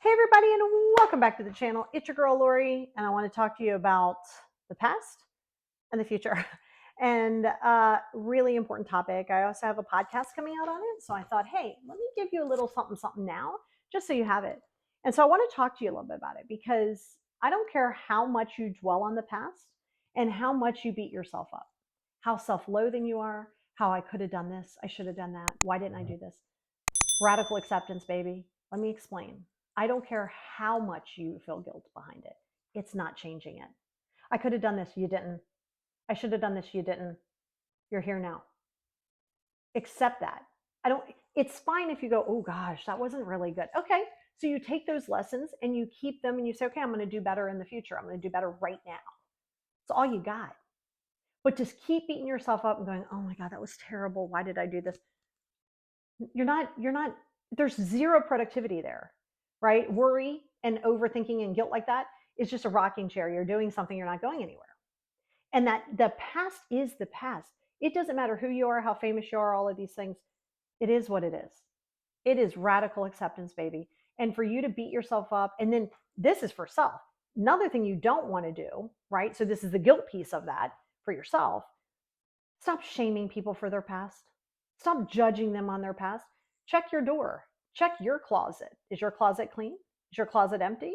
Hey everybody, and welcome back to the channel. It's your girl Lori, and I want to talk to you about the past and the future. And really important topic. I also have a podcast coming out on it, so I thought, hey, let me give you a little something something now, just so you have it. And so I want to talk to you a little bit about it because I don't care how much you dwell on the past and how much you beat yourself up, how self-loathing you are, how I could have done this, I should have done that, why didn't I do this? Radical acceptance, baby. Let me explain. I don't care how much you feel guilt behind it. It's not changing it. I could have done this, you didn't. I should have done this, you didn't. You're here now. Accept that. I don't It's fine if you go, "Oh gosh, that wasn't really good." Okay. So you take those lessons and you keep them and you say, "Okay, I'm going to do better in the future. I'm going to do better right now." It's all you got. But just keep beating yourself up and going, "Oh my god, that was terrible. Why did I do this?" You're not there's zero productivity there, right? Worry and overthinking and guilt like that is just a rocking chair. You're doing something, you're not going anywhere. And that the past is the past. It doesn't matter who you are, how famous you are, all of these things. It is what it is. It is radical acceptance, baby. And for you to beat yourself up, and then this is for self. Another thing you don't want to do, right? So this is the guilt piece of that for yourself. Stop shaming people for their past. Stop judging them on their past. Check your door. Check your closet. Is your closet clean? Is your closet empty?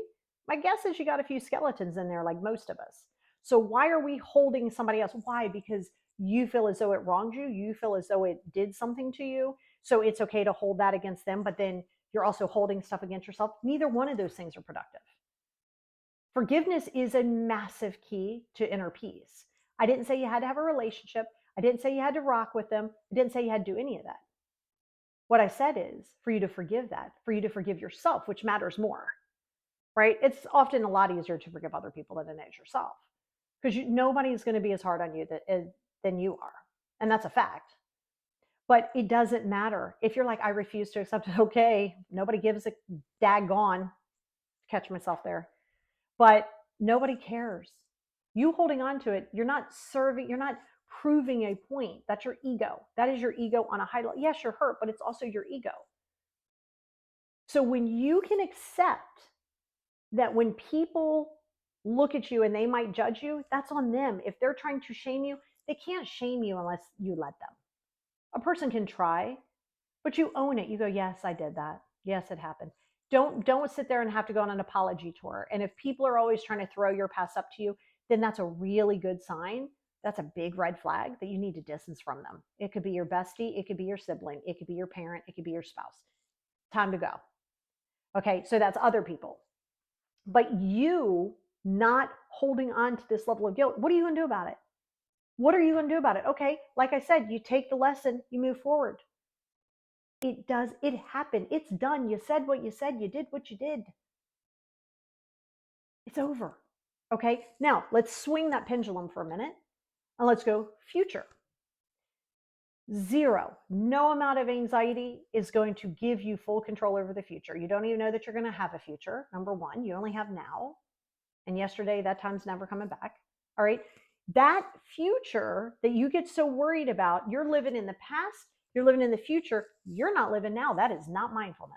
My guess is you got a few skeletons in there, like most of us. So why are we holding somebody else? Why? Because you feel as though it wronged you. You feel as though it did something to you. So it's okay to hold that against them, but then you're also holding stuff against yourself. Neither one of those things are productive. Forgiveness is a massive key to inner peace. I didn't say you had to have a relationship. I didn't say you had to rock with them. I didn't say you had to do any of that. What I said is for you to forgive that, for you to forgive yourself, which matters more, right? It's often a lot easier to forgive other people than it is yourself because nobody's going to be as hard on you than you are. And that's a fact. But it doesn't matter. If you're like, I refuse to accept it, okay, nobody gives a daggone, catch myself there. But nobody cares. You holding on to it, you're not proving a point. That's your ego. That is your ego on a high level. Yes, you're hurt, but it's also your ego. So when you can accept that when people look at you and they might judge you, that's on them. If they're trying to shame you, they can't shame you unless you let them. A person can try, but you own it. You go, yes, I did that. Yes, it happened. Don't sit there and have to go on an apology tour. And if people are always trying to throw your past up to you, then that's a really good sign. That's a big red flag that you need to distance from them. It could be your bestie, it could be your sibling, it could be your parent, it could be your spouse. Time to go. Okay, so that's other people. But you not holding on to this level of guilt, what are you going to do about it? What are you going to do about it? Okay, like I said, you take the lesson, you move forward. It happened. It's done. You said what you said. You did what you did. It's over. Okay. Now let's swing that pendulum for a minute and let's go future. Zero. No amount of anxiety is going to give you full control over the future. You don't even know that you're going to have a future. Number one, you only have now. And yesterday, that time's never coming back. All right. That future that you get so worried about, you're living in the past, you're living in the future, you're not living now. That is not mindfulness.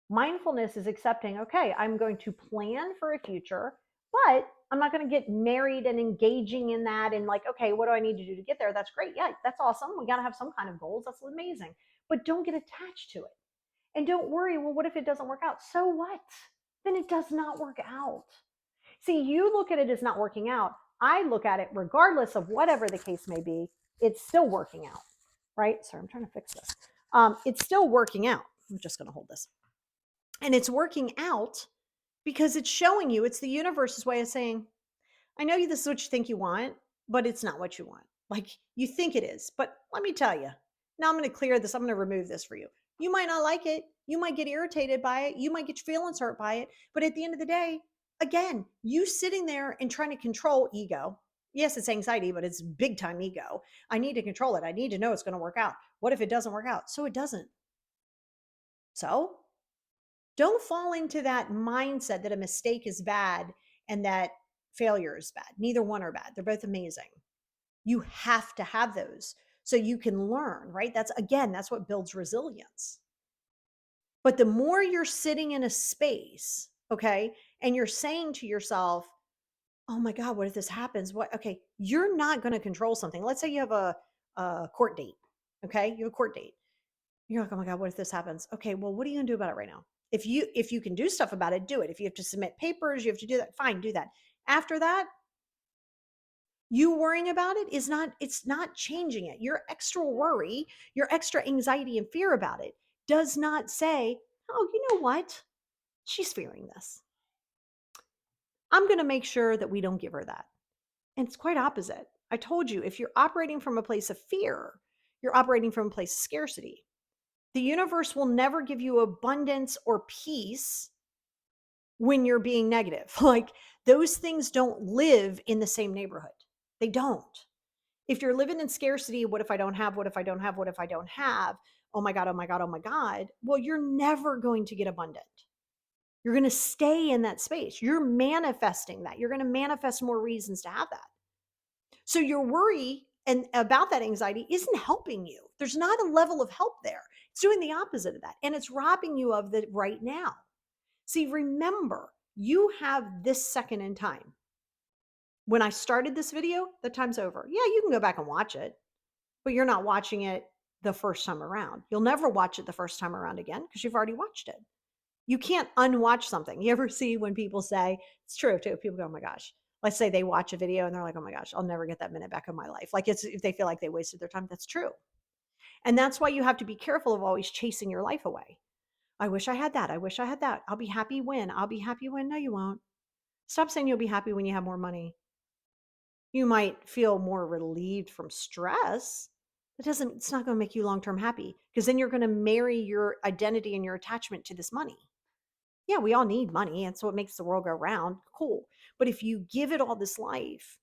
Mindfulness is accepting, okay, I'm going to plan for a future, but I'm not going to get married and engaging in that and like, okay, what do I need to do to get there? That's great. Yeah, that's awesome. We got to have some kind of goals. That's amazing. But don't get attached to it. And don't worry, well, what if it doesn't work out? So what? Then it does not work out. See, you look at it as not working out. I look at it, regardless of whatever the case may be, it's still working out, right? Sorry, I'm trying to fix this. It's still working out. I'm just going to hold this. And it's working out because it's showing you, it's the universe's way of saying, I know this is what you think you want, but it's not what you want. Like you think it is. But let me tell you, now I'm going to clear this. I'm going to remove this for you. You might not like it. You might get irritated by it. You might get your feelings hurt by it. But at the end of the day, again, you sitting there and trying to control ego. Yes, it's anxiety, but it's big time ego. I need to control it. I need to know it's going to work out. What if it doesn't work out? So it doesn't. So don't fall into that mindset that a mistake is bad and that failure is bad. Neither one are bad. They're both amazing. You have to have those so you can learn, right? That's what builds resilience. But the more you're sitting in a space, okay, and you're saying to yourself, oh my God, what if this happens? What? Okay, you're not going to control something. Let's say you have a court date. Okay, you have a court date. You're like, oh my God, what if this happens? Okay, well, what are you gonna do about it right now? If you can do stuff about it, do it. If you have to submit papers, you have to do that, fine, do that. After that, you worrying about it is not, it's not changing it. Your extra worry, your extra anxiety and fear about it does not say, oh, you know what? She's fearing this. I'm gonna make sure that we don't give her that. And it's quite opposite. I told you, if you're operating from a place of fear, you're operating from a place of scarcity. The universe will never give you abundance or peace when you're being negative. Like those things don't live in the same neighborhood. They don't. If you're living in scarcity, what if I don't have? What if I don't have? What if I don't have? Oh my God, oh my God, oh my God. Well, you're never going to get abundant. You're going to stay in that space. You're manifesting that. You're going to manifest more reasons to have that. So your worry and about that anxiety isn't helping you. There's not a level of help there. It's doing the opposite of that. And it's robbing you of the right now. See, remember, you have this second in time. When I started this video, the time's over. Yeah, you can go back and watch it, but you're not watching it the first time around. You'll never watch it the first time around again because you've already watched it. You can't unwatch something. You ever see when people say, it's true too, people go, oh my gosh. Let's say they watch a video and they're like, oh my gosh, I'll never get that minute back of my life. Like it's if they feel like they wasted their time, that's true. And that's why you have to be careful of always chasing your life away. I wish I had that. I wish I had that. I'll be happy when. I'll be happy when. No, you won't. Stop saying you'll be happy when you have more money. You might feel more relieved from stress. It's not going to make you long term happy because then you're going to marry your identity and your attachment to this money. Yeah, we all need money. And so it makes the world go round. Cool. But if you give it all this life,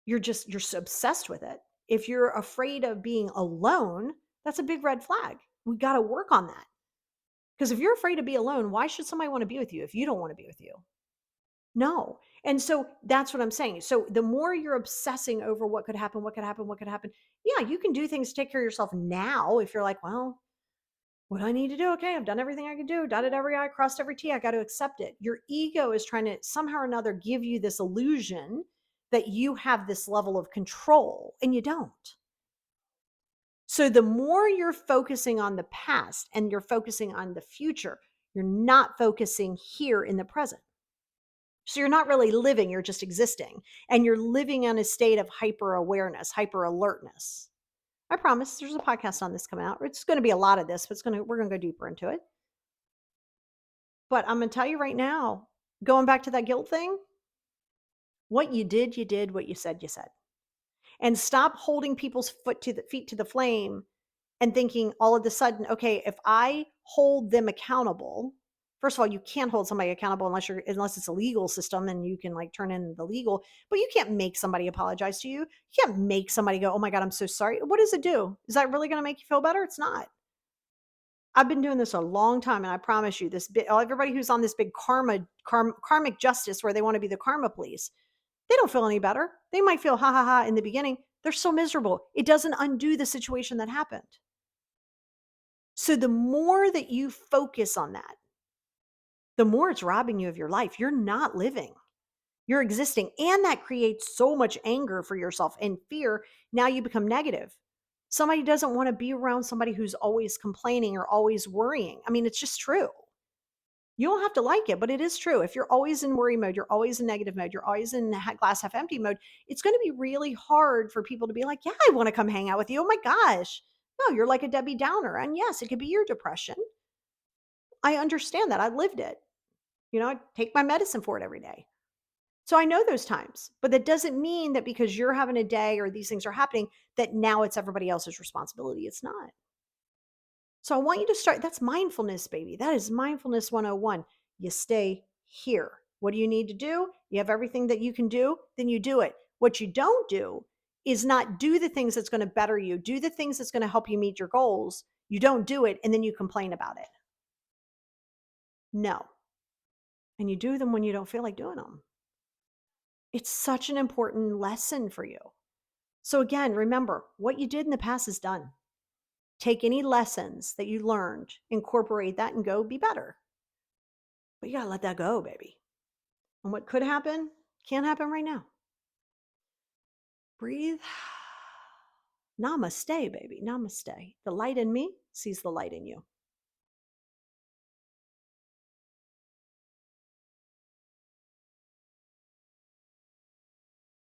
you're so obsessed with it. If you're afraid of being alone, that's a big red flag. We got to work on that. Because if you're afraid to be alone, why should somebody want to be with you if you don't want to be with you? No. And so that's what I'm saying. So the more you're obsessing over what could happen, what could happen, what could happen, yeah, you can do things to take care of yourself now if you're like, well, what do I need to do? Okay, I've done everything I could do, dotted every I, crossed every T. I got to accept it. Your ego is trying to somehow or another give you this illusion that you have this level of control, and you don't. So the more you're focusing on the past and you're focusing on the future, you're not focusing here in the present. So you're not really living, you're just existing. And you're living in a state of hyper awareness, hyper alertness. I promise there's a podcast on this coming out. It's going to be a lot of this, but we're going to go deeper into it. But I'm going to tell you right now, going back to that guilt thing, what you did, you did. What you said, you said. And stop holding people's feet to the flame and thinking all of a sudden, okay, if I hold them accountable, first of all, you can't hold somebody accountable unless it's a legal system and you can like turn in the legal, but you can't make somebody apologize to you. You can't make somebody go, oh my God, I'm so sorry. What does it do? Is that really going to make you feel better? It's not. I've been doing this a long time, and I promise you, everybody who's on this big karmic justice where they want to be the karma police, they don't feel any better. They might feel ha ha ha in the beginning. They're so miserable. It doesn't undo the situation that happened. So the more that you focus on that, the more it's robbing you of your life. You're not living. You're existing. And that creates so much anger for yourself and fear. Now you become negative. Somebody doesn't want to be around somebody who's always complaining or always worrying. I mean, it's just true. You don't have to like it, but it is true. If you're always in worry mode, you're always in negative mode, you're always in glass half empty mode, it's going to be really hard for people to be like, yeah, I want to come hang out with you. Oh my gosh. No, you're like a Debbie Downer. And yes, it could be your depression. I understand that. I lived it. I take my medicine for it every day. So I know those times, but that doesn't mean that because you're having a day or these things are happening, that now it's everybody else's responsibility. It's not. So I want you to start. That's mindfulness, baby. That is mindfulness 101. You stay here. What do you need to do? You have everything that you can do, then you do it. What you don't do is not do the things that's going to better you, do the things that's going to help you meet your goals. You don't do it, and then you complain about it. No. And you do them when you don't feel like doing them. It's such an important lesson for you. So again, remember, what you did in the past is done. Take any lessons that you learned, incorporate that, and go be better. But you got to let that go, baby. And what could happen can't happen right now. Breathe. Namaste, baby. Namaste. The light in me sees the light in you.